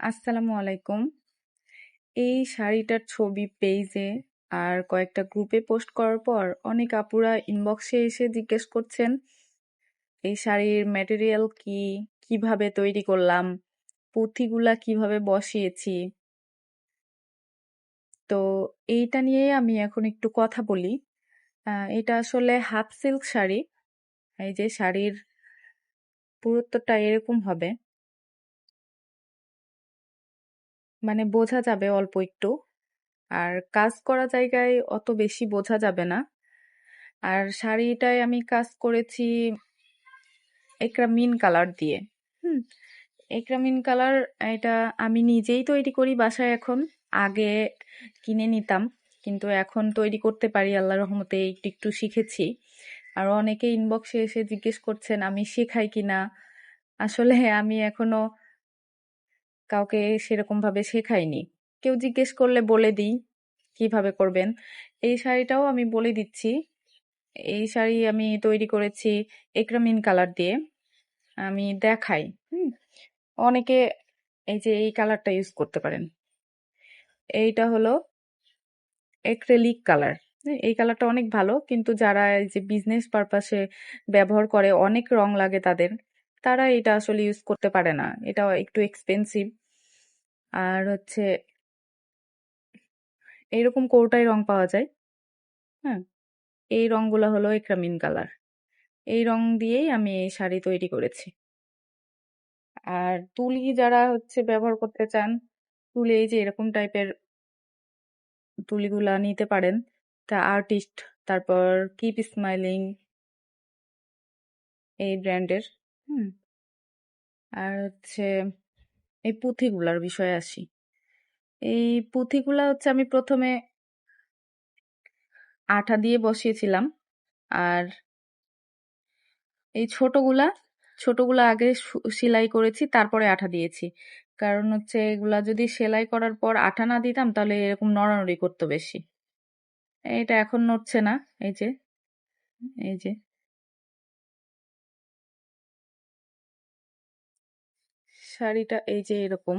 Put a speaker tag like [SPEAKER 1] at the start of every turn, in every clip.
[SPEAKER 1] আসসালামু আলাইকুম। এই শাড়িটার ছবি পেজে আর কয়েকটা গ্রুপে পোস্ট করার পর অনেক আপুরা ইনবক্সে এসে জিজ্ঞেস করছেন এই শাড়ির ম্যাটেরিয়াল কি, কিভাবে তৈরি করলাম, পুঁথিগুলা কিভাবে বসিয়েছি। তো এইটা নিয়ে আমি এখন একটু কথা বলি। এটা আসলে হাফ সিল্ক শাড়ি। এই যে শাড়ির পুরুত্বটা এরকম হবে, মানে বোঝা যাবে অল্প একটু। আর কাজ করা জায়গায় অত বেশি বোঝা যাবে না। আর শাড়িটায় আমি কাজ করেছি একরামিন কালার দিয়ে। হুম, একরামিন কালার এটা আমি নিজেই তৈরি করি বাসায় এখন। আগে কিনে নিতাম, কিন্তু এখন তৈরি করতে পারি আল্লাহর রহমতে, একটু একটু শিখেছি। আর অনেকে ইনবক্সে এসে জিজ্ঞেস করছেন আমি শেখাই কিনা। আসলে আমি এখনো কাউকে সেরকম ভাবে শেখাইনি। কেউ জিজ্ঞেস করলে বলে দিই কিভাবে করবেন। এই শাড়িটাও আমি বলে দিচ্ছি। এই শাড়ি আমি তৈরি করেছি একরামিন কালার দিয়ে। আমি দেখাই। হুম, অনেকে এই যে এই কালারটা ইউজ করতে পারেন। এইটা হলো অ্যাক্রিলিক কালার। এই কালারটা অনেক ভালো, কিন্তু যারা এই যে বিজনেস পারপাসে ব্যবহার করে, অনেক রং লাগে তাদের, তারা এটা আসলে ইউজ করতে পারে না। এটা একটু এক্সপেন্সিভ। আর হচ্ছে এইরকম কোটাই রং পাওয়া যায়। হ্যাঁ, এই রংগুলো হলো একরামিন কালার। এই রং দিয়েই আমি এই শাড়ি তৈরি করেছি। আর তুলি যারা হচ্ছে ব্যবহার করতে চান, তুলি এই যে এরকম টাইপের তুলিগুলা নিতে পারেন। তা আর্টিস্ট, তারপর কিপ স্মাইলিং, এই ব্র্যান্ডের। হুম, আর হচ্ছে এই পুঁথিগুলার বিষয়ে আসি। এই পুঁথিগুলা হচ্ছে আমি প্রথমে আঠা দিয়ে বসিয়েছিলাম। আর এই ছোটগুলা ছোটগুলা আগে সেলাই করেছি, তারপরে আঠা দিয়েছি। কারণ হচ্ছে এগুলা যদি সেলাই করার পর আঠা না দিতাম তাহলে এরকম নড়ানড়ি করতো বেশি। এটা এখন নড়ছে না। এই যে এই যে শাড়িটা এই যে এরকম।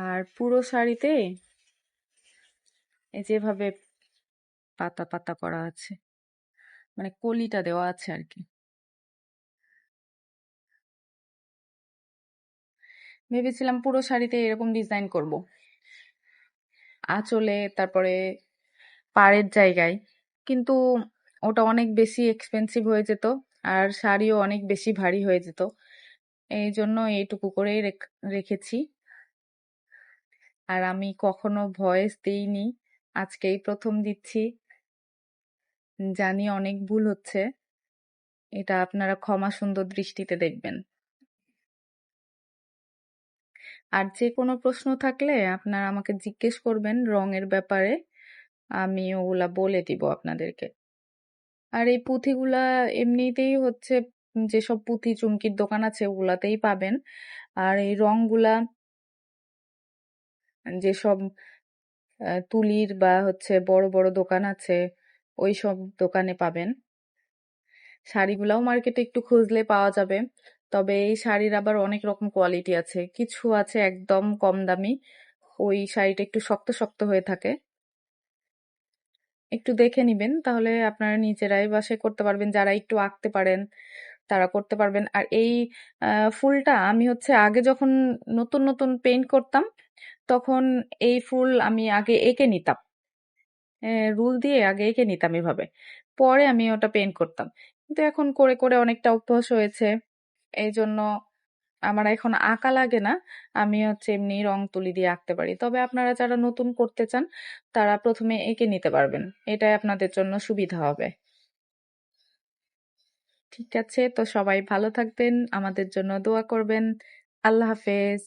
[SPEAKER 1] আর পুরো শাড়িতে এই যেভাবে পাতা পাতা করা আছে, মানে কলিটা দেওয়া আছে আর কি। ভেবেছিলাম পুরো শাড়িতে এরকম ডিজাইন করব, আঁচলে, তারপরে পাড়ের জায়গায়, কিন্তু ওটা অনেক বেশি এক্সপেন্সিভ হয়ে যেত। আর শাড়িও অনেক বেশি ভারী হয়ে যেত। এই জন্য এইটুকু করেই রেখেছি। আর আমি কখনো ভয়েস দেইনি, আজকেই প্রথম দিচ্ছি। জানি অনেক ভুল হচ্ছে, এটা আপনারা ক্ষমা সুন্দর দৃষ্টিতে দেখবেন। আর যে কোনো প্রশ্ন থাকলে আপনারা আমাকে জিজ্ঞেস করবেন রঙের ব্যাপারে, আমি ওগুলা বলে দিব আপনাদেরকে। আর এই পুঁথিগুলা এমনিতেই হচ্ছে যেসব পুঁথি চুমকির দোকান আছে ওগুলাতেই পাবেন। আর এই রংগুলা যেসব তুলির বা হচ্ছে বড় বড় দোকান আছে ওই সব দোকানে পাবেন। শাড়িগুলাও মার্কেটে একটু খুঁজলে পাওয়া যাবে। তবে এই শাড়ির আবার অনেক রকম কোয়ালিটি আছে, কিছু আছে একদম কম দামি, ওই শাড়িটা একটু শক্ত শক্ত হয়ে থাকে। একটু দেখে নিবেন, তাহলে আপনারা নিজেরাই বাসায় করতে পারবেন। যারা একটু আঁকতে পারেন তারা করতে পারবেন। আর এই ফুলটা আমি হচ্ছে আগে যখন নতুন নতুন পেইন্ট করতাম, তখন এই ফুল আমি আগে এঁকে নিতাম, রুল দিয়ে আগে এঁকে নিতাম এভাবে, পরে আমি ওটা পেইন্ট করতাম। কিন্তু এখন করে করে অনেকটা অভ্যাস হয়েছে, এই জন্য আমার এখন আঁকা লাগে না। আমি হচ্ছে এমনি রং তুলি দিয়ে আঁকতে পারি। তবে আপনারা যারা নতুন করতে চান তারা প্রথমে এঁকে নিতে পারবেন, এটাই আপনাদের জন্য সুবিধা হবে। ঠিক আছে, তো সবাই ভালো থাকবেন, আমাদের জন্য দোয়া করবেন। আল্লাহ হাফেজ।